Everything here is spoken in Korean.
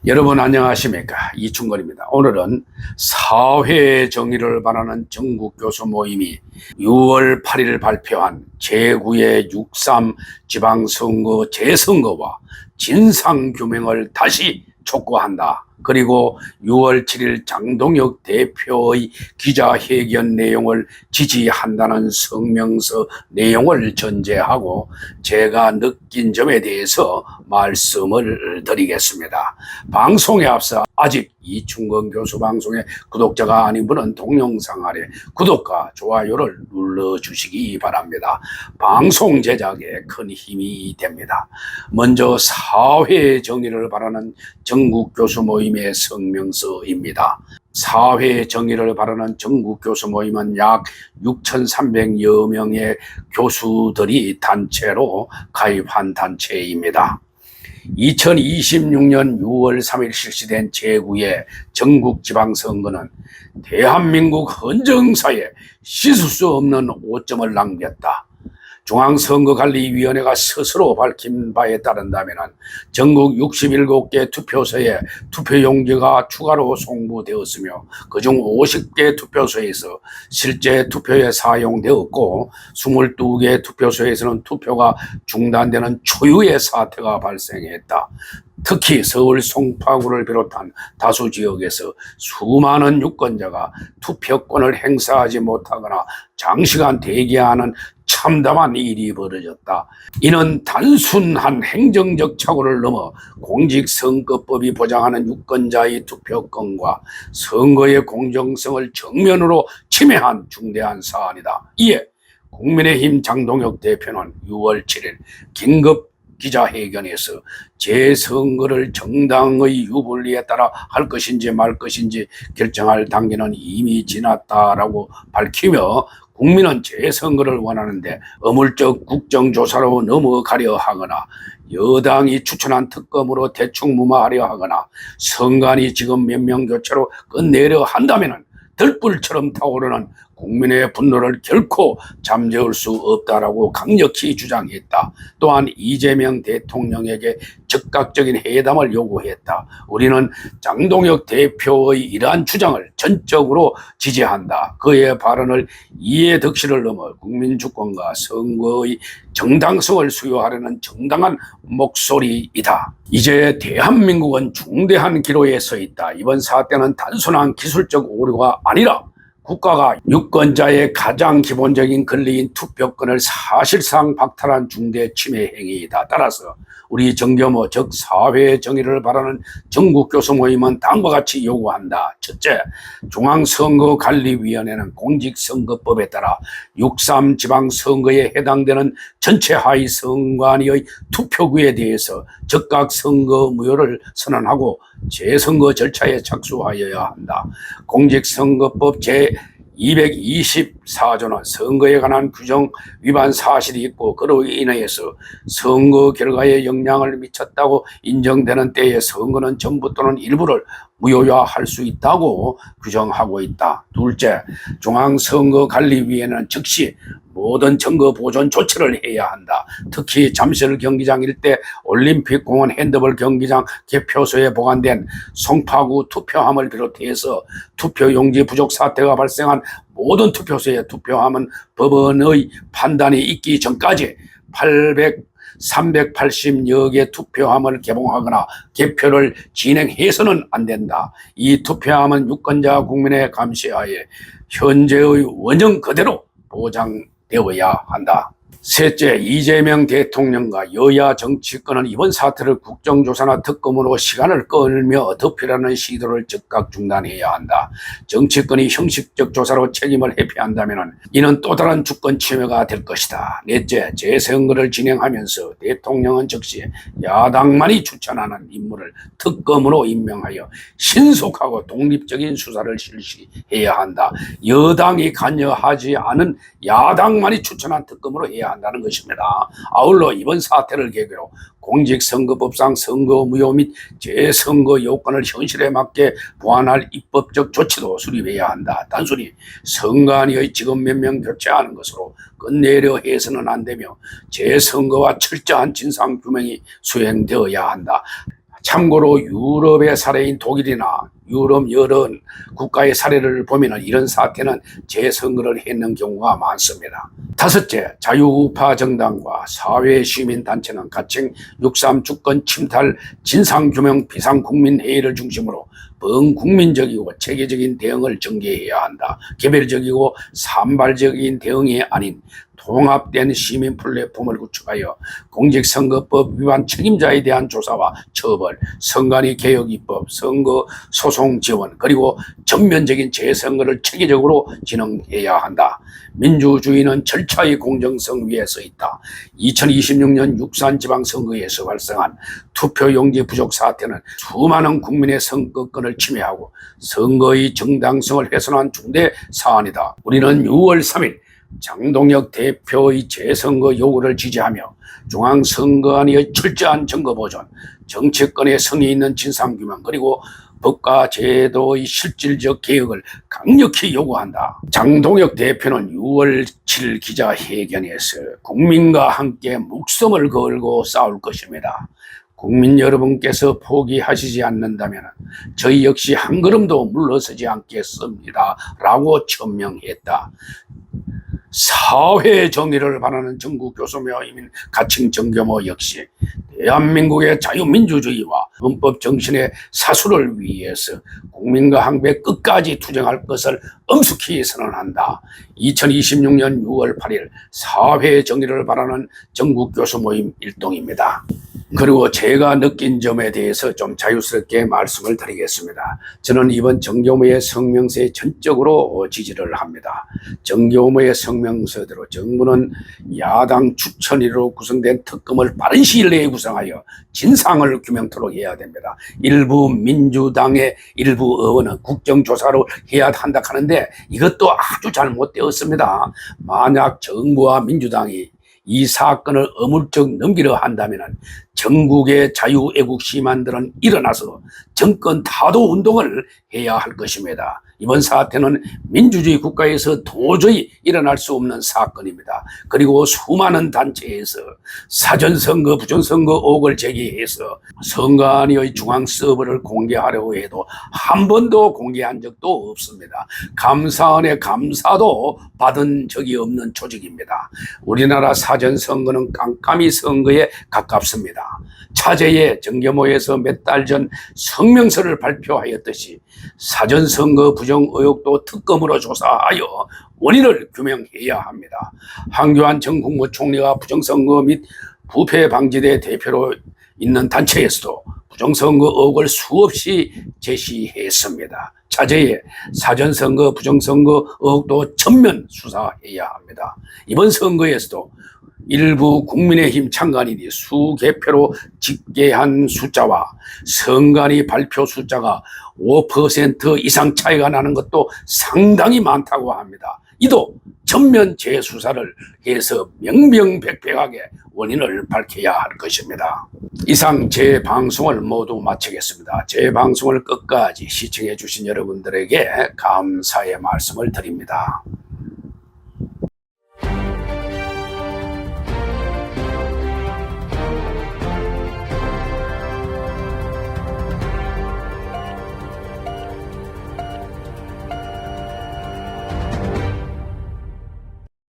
여러분 안녕하십니까, 이충건입니다. 오늘은 사회 정의를 바라는 전국 교수 모임이 6월 8일 발표한 제9의 6.3 지방선거 재선거와 진상규명을 다시 촉구한다. 그리고 6월 7일 장동혁 대표의 기자회견 내용을 지지한다는 성명서 내용을 전제하고 제가 느낀 점에 대해서 말씀을 드리겠습니다. 방송에 앞서 아직 이충건 교수 방송의 구독자가 아닌 분은 동영상 아래 구독과 좋아요를 눌러주시기 바랍니다. 방송 제작에 큰 힘이 됩니다. 먼저 사회 정의를 바라는 전국 교수 모임의 성명서입니다. 사회 정의를 바라는 전국 교수 모임은 약 6,300여 명의 교수들이 단체로 가입한 단체입니다. 2026년 6월 3일 실시된 제9의 전국 지방선거는 대한민국 헌정사에 씻을 수 없는 오점을 남겼다. 중앙선거관리위원회가 스스로 밝힌 바에 따른다면 전국 67개 투표소에 투표용지가 추가로 송부되었으며 그중 50개 투표소에서 실제 투표에 사용되었고 22개 투표소에서는 투표가 중단되는 초유의 사태가 발생했다. 특히 서울 송파구를 비롯한 다수 지역에서 수많은 유권자가 투표권을 행사하지 못하거나 장시간 대기하는 참담한 일이 벌어졌다. 이는 단순한 행정적 착오를 넘어 공직선거법이 보장하는 유권자의 투표권과 선거의 공정성을 정면으로 침해한 중대한 사안이다. 이에 국민의힘 장동혁 대표는 6월 7일 긴급 기자회견에서 재선거를 정당의 유불리에 따라 할 것인지 말 것인지 결정할 단계는 이미 지났다라고 밝히며 국민은 재선거를 원하는데 어물적 국정조사로 넘어가려 하거나 여당이 추천한 특검으로 대충 무마하려 하거나 선관위 지금 몇 명 교체로 끝내려 한다면 들불처럼 타오르는 국민의 분노를 결코 잠재울 수 없다라고 강력히 주장했다. 또한 이재명 대통령에게 즉각적인 회담을 요구했다. 우리는 장동혁 대표의 이러한 주장을 전적으로 지지한다. 그의 발언을 이해득실을 넘어 국민 주권과 선거의 정당성을 수여하려는 정당한 목소리이다. 이제 대한민국은 중대한 기로에 서 있다. 이번 사태는 단순한 기술적 오류가 아니라 국가가 유권자의 가장 기본적인 권리인 투표권을 사실상 박탈한 중대 침해 행위이다. 따라서 우리 정교모 즉 사회 정의를 바라는 전국 교수 모임은 다음과 같이 요구한다. 첫째, 중앙선거관리위원회는 공직선거법에 따라 6.3 지방선거에 해당되는 전체 하위 선관위의 투표구에 대해서 즉각 선거 무효를 선언하고 재선거 절차에 착수하여야 한다. 공직선거법 제224조는 선거에 관한 규정 위반 사실이 있고 그로 인해서 선거 결과에 영향을 미쳤다고 인정되는 때에 선거는 전부 또는 일부를 무효화할 수 있다고 규정하고 있다. 둘째, 중앙선거관리위원회는 즉시 모든 증거 보존 조치를 해야 한다. 특히 잠실 경기장 일대 올림픽공원 핸드볼 경기장 개표소에 보관된 송파구 투표함을 비롯해서 투표용지 부족 사태가 발생한 모든 투표소의 투표함은 법원의 판단이 있기 전까지 380여 개 투표함을 개봉하거나 개표를 진행해서는 안 된다. 이 투표함은 유권자 국민의 감시하에 현재의 원형 그대로 보장되어야 한다. 셋째, 이재명 대통령과 여야 정치권은 이번 사태를 국정조사나 특검으로 시간을 끌며 덮으려는 시도를 즉각 중단해야 한다. 정치권이 형식적 조사로 책임을 회피한다면 이는 또 다른 주권 침해가 될 것이다. 넷째, 재선거를 진행하면서 대통령은 즉시 야당만이 추천하는 인물을 특검으로 임명하여 신속하고 독립적인 수사를 실시해야 한다. 여당이 관여하지 않은 야당만이 추천한 특검으로 해야 한다는 것입니다. 아울러 이번 사태를 계기로 공직선거법상 선거 무효 및 재선거 요건을 현실에 맞게 보완할 입법적 조치도 수립해야 한다. 단순히 선관위의 직원 몇 명 교체하는 것으로 끝내려 해서는 안 되며 재선거와 철저한 진상규명이 수행되어야 한다. 참고로 유럽의 사례인 독일이나 유럽 여러 국가의 사례를 보면 이런 사태는 재선거를 했는 경우가 많습니다. 다섯째, 자유우파 정당과 사회시민단체는 가칭 6.3 주권 침탈 진상규명 비상국민회의를 중심으로 범국민적이고 체계적인 대응을 전개해야 한다. 개별적이고 산발적인 대응이 아닌 통합된 시민 플랫폼을 구축하여 공직선거법 위반 책임자에 대한 조사와 처벌, 선관위 개혁 입법, 선거 소송 지원, 그리고 전면적인 재선거를 체계적으로 진행해야 한다. 민주주의는 절차의 공정성 위에 서 있다. 2026년 6.3 지방선거에서 발생한 투표용지 부족 사태는 수많은 국민의 선거권을 침해하고 선거의 정당성을 훼손한 중대 사안이다. 우리는 6월 3일 장동혁 대표의 재선거 요구를 지지하며 중앙선거안의 철저한 증거 보존, 정치권의 성의 있는 진상규명, 그리고 법과 제도의 실질적 개혁을 강력히 요구한다. 장동혁 대표는 6월 7일 기자회견에서 국민과 함께 목숨을 걸고 싸울 것입니다. 국민 여러분께서 포기하시지 않는다면 저희 역시 한 걸음도 물러서지 않겠습니다. 라고 천명했다. 사회 정의를 바라는 전국 교수모임인 가칭 정교모 역시 대한민국의 자유민주주의와 헌법 정신의 사수를 위해서 국민과 함께 끝까지 투쟁할 것을 엄숙히 선언한다. 2026년 6월 8일 사회 정의를 바라는 전국 교수모임 일동입니다. 그리고 제가 느낀 점에 대해서 좀 자유스럽게 말씀을 드리겠습니다. 저는 이번 정교모의 성명서에 전적으로 지지를 합니다. 정교모의 성명서대로 정부는 야당 추천위로 구성된 특검을 빠른 시일 내에 구성하여 진상을 규명토록 해야 됩니다. 일부 민주당의 일부 의원은 국정조사로 해야 한다 하는데 이것도 아주 잘못되었습니다. 만약 정부와 민주당이 이 사건을 어물쩍 넘기려 한다면 전국의 자유애국 시민들은 일어나서 정권 타도 운동을 해야 할 것입니다. 이번 사태는 민주주의 국가에서 도저히 일어날 수 없는 사건입니다. 그리고 수많은 단체에서 사전선거, 부정선거 의혹을 제기해서 선관위의 중앙 서버를 공개하려고 해도 한 번도 공개한 적도 없습니다. 감사원의 감사도 받은 적이 없는 조직입니다. 우리나라 사전선거는 깜깜이 선거에 가깝습니다. 차제에 정교모에서 몇 달 전 성명서를 발표하였듯이 사전선거 부정 의혹도 특검으로 조사하여 원인을 규명해야 합니다. 황교안 전 국무총리가 부정선거 및 부패 방지대 대표로 있는 단체에서도 부정선거 의혹을 수없이 제시했습니다. 차제에 사전선거 부정선거 의혹도 전면 수사해야 합니다. 이번 선거에서도 일부 국민의힘 창간인이 수개표로 집계한 숫자와 선관위 발표 숫자가 5% 이상 차이가 나는 것도 상당히 많다고 합니다. 이도 전면 재수사를 해서 명명백백하게 원인을 밝혀야 할 것입니다. 이상 제 방송을 모두 마치겠습니다. 제 방송을 끝까지 시청해 주신 여러분들에게 감사의 말씀을 드립니다.